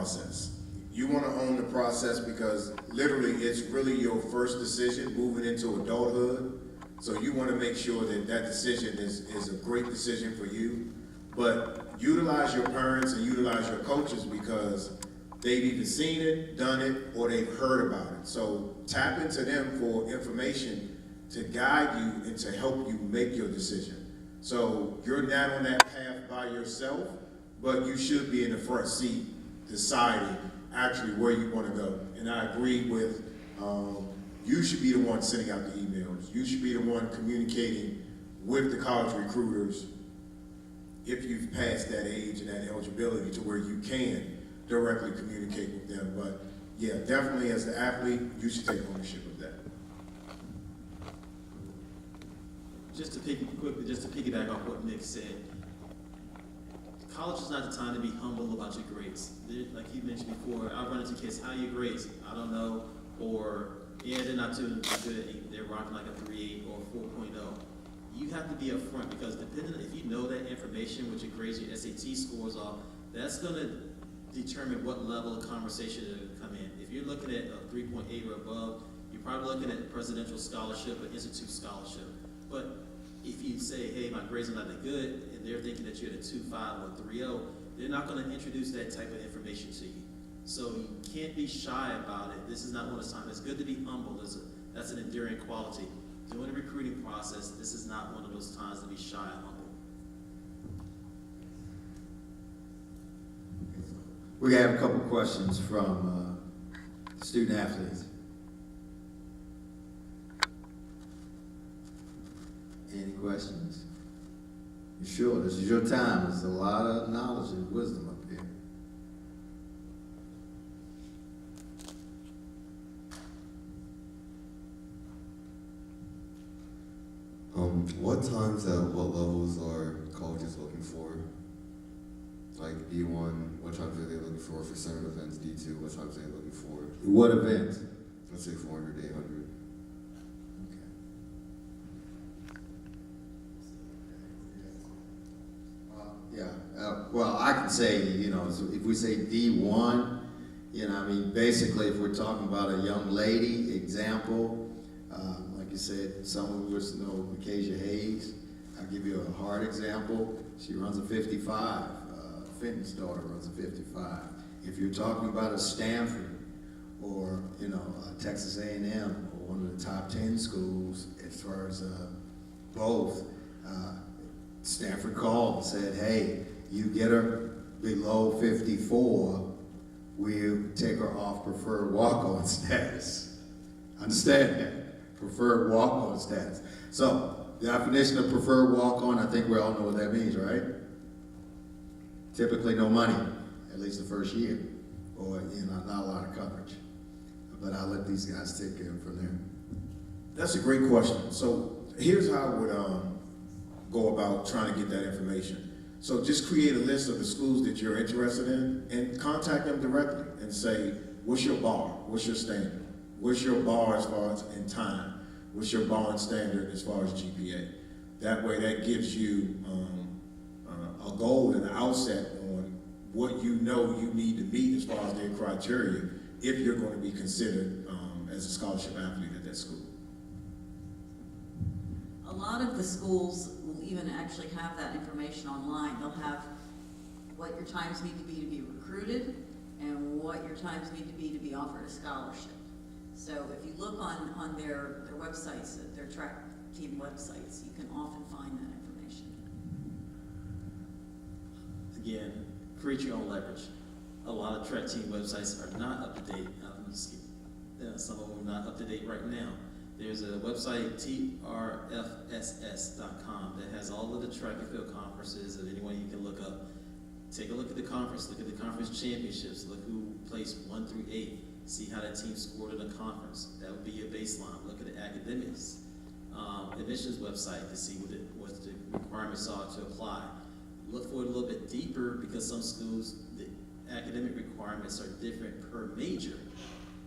process. You want to own the process because literally it's really your first decision moving into adulthood. So you want to make sure that that decision is a great decision for you. But utilize your parents and utilize your coaches because they've either seen it, done it, or they've heard about it. So tap into them for information to guide you and to help you make your decision. So you're not on that path by yourself, but you should be in the front seat deciding actually where you want to go. And I agree with, you should be the one sending out the emails. You should be the one communicating with the college recruiters if you've passed that age and that eligibility to where you can directly communicate with them. But yeah, definitely as the athlete, you should take ownership of that. Just to piggyback off what Nick said, college is not the time to be humble about your grades. Like he mentioned before, I run into kids, how are your grades? I don't know, or yeah, they're not too good, they're rocking like a 3.8 or 4.0. You have to be upfront because depending, if you know that information, what your grades, your SAT scores are, that's going to determine what level of conversation to come in. If you're looking at a 3.8 or above, you're probably looking at a presidential scholarship or institute scholarship. But if you say, hey, my grades are not that good, and they're thinking that you're at a 2.5 or 3.0, they're not going to introduce that type of information to you. So you can't be shy about it. This is not one of those times. It's good to be humble. That's an enduring quality. Doing the recruiting process, this is not one of those times to be shy and humble. We have a couple questions from student athletes. Any questions? You sure? This is your time. There's a lot of knowledge and wisdom up here. What times at what levels are colleges looking for? Like D1, what times are they looking for certain events? D2, what times are they looking for? What event? Let's say 400, 800. Well, I can say, if we say D1, I mean, basically, if we're talking about a young lady, example, like you said, someone was to know Acacia Hayes. I'll give you a hard example. She runs a 55. Fenton's daughter runs a 55. If you're talking about a Stanford or, a Texas A&M or one of the top 10 schools, as far as both, Stanford called and said, hey, you get her below 54, we'll take her off preferred walk-on status. Understand that? Preferred walk-on status. So, the definition of preferred walk-on, I think we all know what that means, right? Typically no money, at least the first year, or, not a lot of coverage. But I'll let these guys take care from there. That's a great question. So here's how I would go about trying to get that information. So just create a list of the schools that you're interested in and contact them directly and say, what's your bar? What's your standard? What's your bar as far as in time? What's your bar and standard as far as GPA? That way that gives you a goal and an outset on what you know you need to meet as far as their criteria if you're going to be considered as a scholarship athlete at that school. A lot of the schools will even actually have that information online. They'll have what your times need to be recruited and what your times need to be offered a scholarship. So if you look on their websites, their track team websites, you can often find that information. Again, create your own leverage. A lot of track team websites are not up to date. Some of them are not up to date right now. There's a website, trfss.com, that has all of the track and field conferences of anyone you can look up. Take a look at the conference, look at the conference championships, look who placed 1 through 8, see how that team scored in the conference. That would be your baseline. Look at the academics, admissions website to see what the requirements are to apply. Look for it a little bit deeper because some schools, the academic requirements are different per major.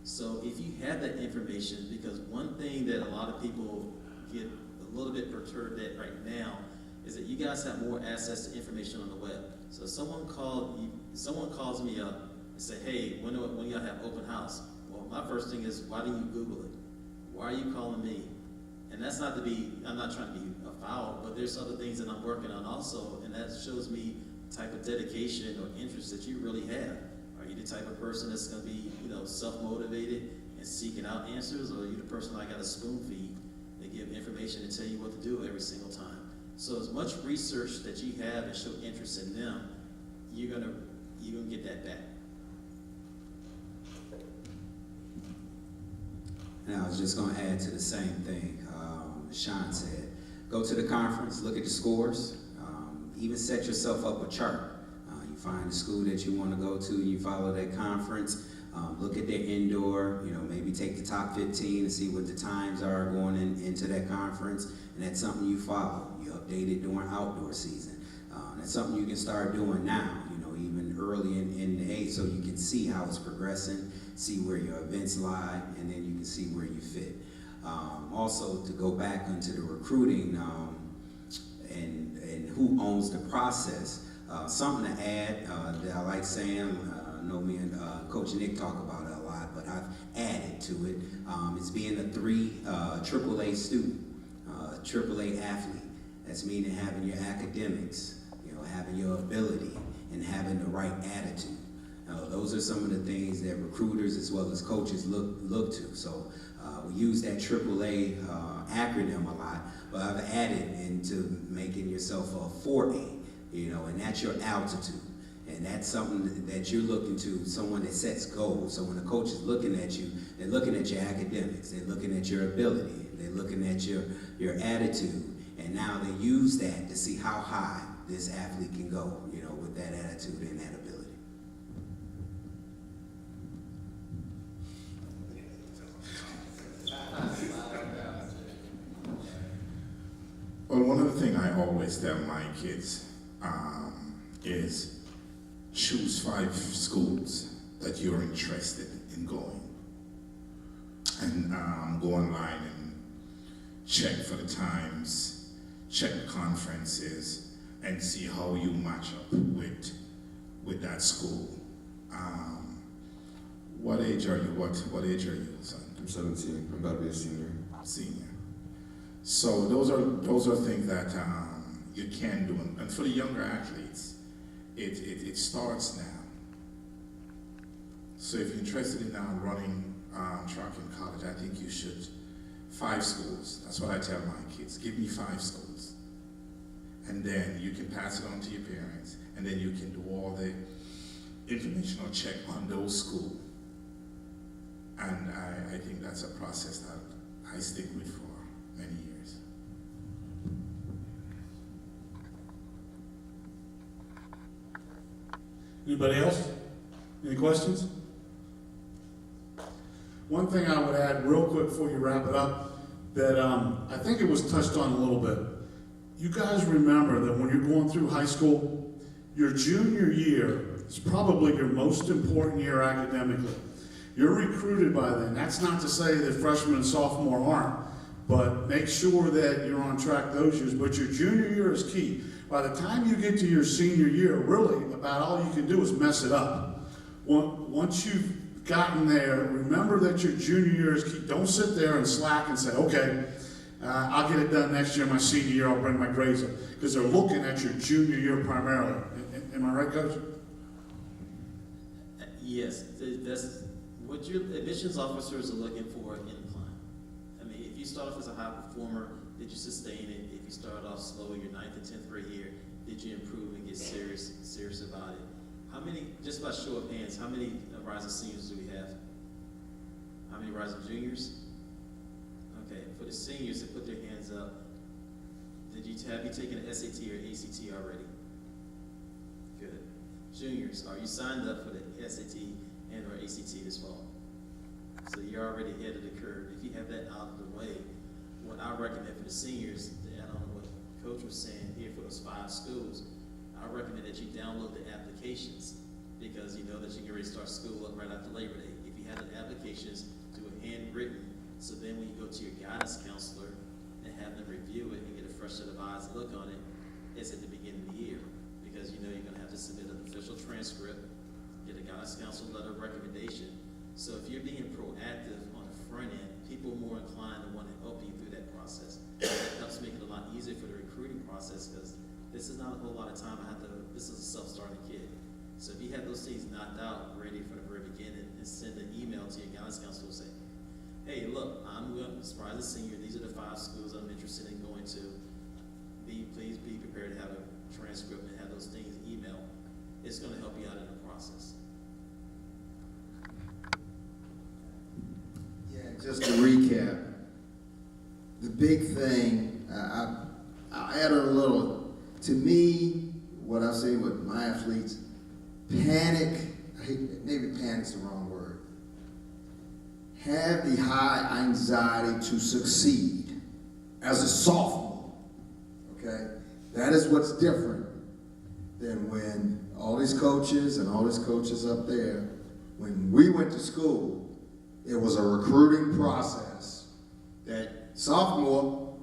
So if you have that information, because one thing that a lot of people get a little bit perturbed at right now is that you guys have more access to information on the web. So someone calls me up and and say, hey, when y'all have open house? Well, my first thing is, why didn't you Google it? Why are you calling me? And that's not to be, I'm not trying to be a foul, but there's other things that I'm working on also, and that shows me the type of dedication or interest that you really have. Are you the type of person that's gonna be, self-motivated and seeking out answers, or are you the person I gotta spoon feed and give information and tell you what to do every single time? So as much research that you have and show interest in them, you're gonna get that back. And I was just gonna add to the same thing Sean said. Go to the conference, look at the scores, even set yourself up a chart. You find the school that you wanna go to, you follow that conference, look at their indoor, maybe take the top 15 and see what the times are going into that conference, and that's something you follow. You update it during outdoor season. That's something you can start doing now, even early in the age, so you can see how it's progressing, see where your events lie, and then you can see where you fit. Also, to go back into the recruiting and who owns the process, something to add that I like saying, I know me and Coach Nick talk about it a lot, but I've added to it. It's being a AAA student, AAA athlete. That's meaning having your academics, having your ability, and having the right attitude. Those are some of the things that recruiters as well as coaches look to. So we use that AAA acronym a lot, but I've added into making yourself a 4A, and that's your altitude. And that's something that you're looking to, someone that sets goals. So when the coach is looking at you, they're looking at your academics, they're looking at your ability, they're looking at your attitude, and now they use that to see how high this athlete can go, with that attitude and that ability. Well, one of the things I always tell my kids is choose 5 schools that you're interested in going. And go online and check for the times, check the conferences, and see how you match up with that school. What age are you? What age are you, son? I'm 17. I'm about to be a senior. Senior. So those are things that you can do, and for the younger athletes, it starts now. So if you're interested in running track in college, I think you should 5 schools. That's what I tell my kids. Give me 5 schools, and then you can pass it on to your parents, and then you can do all the informational check on those schools. And I think that's a process that I stick with for many years. Anybody else? Any questions? One thing I would add real quick before you wrap it up, that I think it was touched on a little bit. You guys remember that when you're going through high school, your junior year is probably your most important year academically. You're recruited by then. That's not to say that freshmen and sophomore aren't, but make sure that you're on track those years. But your junior year is key. By the time you get to your senior year, really about all you can do is mess it up. Once you've gotten there, remember that your junior year is key. Don't sit there and slack and say, okay, I'll get it done next year, my senior year, I'll bring my grades up. Because they're looking at your junior year primarily. Am I right, Coach? Yes, that's what your admissions officers are looking for in the climb. I mean, if you start off as a high performer, did you sustain it? If you started off slow your 9th and 10th grade year, did you improve and get serious about it? How many, just by show of hands, how many rising seniors do we have? How many rising juniors? Okay, for the seniors that put their hands up, have you taken an SAT or ACT already? Good. Juniors, are you signed up for the SAT and or ACT this fall? So you're already ahead of the curve. If you have that out of the way, what I recommend for the seniors, to add on what Coach was saying here for those 5 schools, I recommend that you download the applications, because you know that you can already start school up right after Labor Day. If you have the applications, do a handwritten, so then when you go to your guidance counselor and have them review it and get a fresh set of eyes to look on it, it's at the beginning of the year, because you know you're gonna have to submit an official transcript, get a guidance counselor letter of recommendation. So if you're being proactive on the front end, people are more inclined to want to help you through that process. It helps make it a lot easier for the recruiting process, because this is not a whole lot of time this is a self-starting kid. So if you have those things knocked out, ready from the very beginning, and send an email to your guidance counselor and say, hey, look, I'm going to surprise a senior, these are the 5 schools I'm interested in going to. Please be prepared to have a transcript and have those things emailed. It's going to help you out in the process. Yeah, just to recap, the big thing, I'll add a little, to me, what I say with my athletes, panic, maybe panic's the wrong word. Have the high anxiety to succeed as a sophomore, okay? That is what's different than when all these coaches and all these coaches up there, when we went to school, it was a recruiting process that sophomore,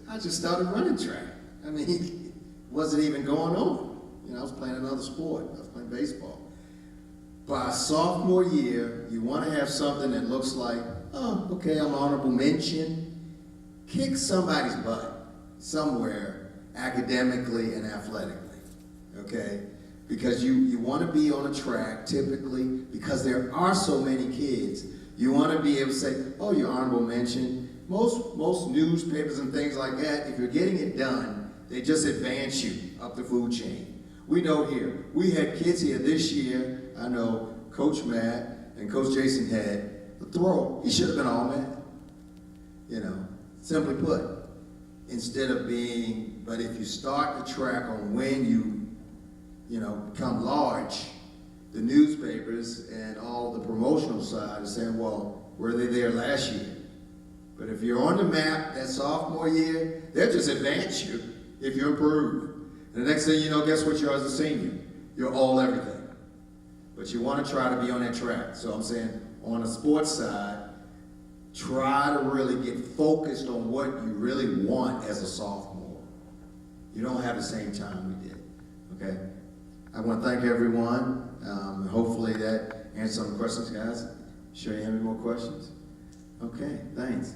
I just started running track. I mean, it wasn't even going on. You know, I was playing another sport. I was playing baseball. By sophomore year, you want to have something that looks like, oh, okay, I'm honorable mention. Kick somebody's butt somewhere academically and athletically, okay? Because you want to be on a track typically, because there are so many kids. You want to be able to say, oh, you're honorable mention. Most newspapers and things like that, if you're getting it done, they just advance you up the food chain. We know here, we had kids here this year. I know Coach Matt and Coach Jason had the throw. He should have been all Matt. You know, simply put, instead of being, but if you start the track on when you know, become large, the newspapers and all the promotional side are saying, well, were they there last year? But if you're on the map that sophomore year, they'll just advance you if you improve. And the next thing you know, guess what you are as a senior? You're all everything. But you want to try to be on that track. So I'm saying, on the sports side, try to really get focused on what you really want as a sophomore. You don't have the same time we did, okay? I want to thank everyone. Hopefully that answers some questions, guys. Sure you have any more questions? Okay, thanks.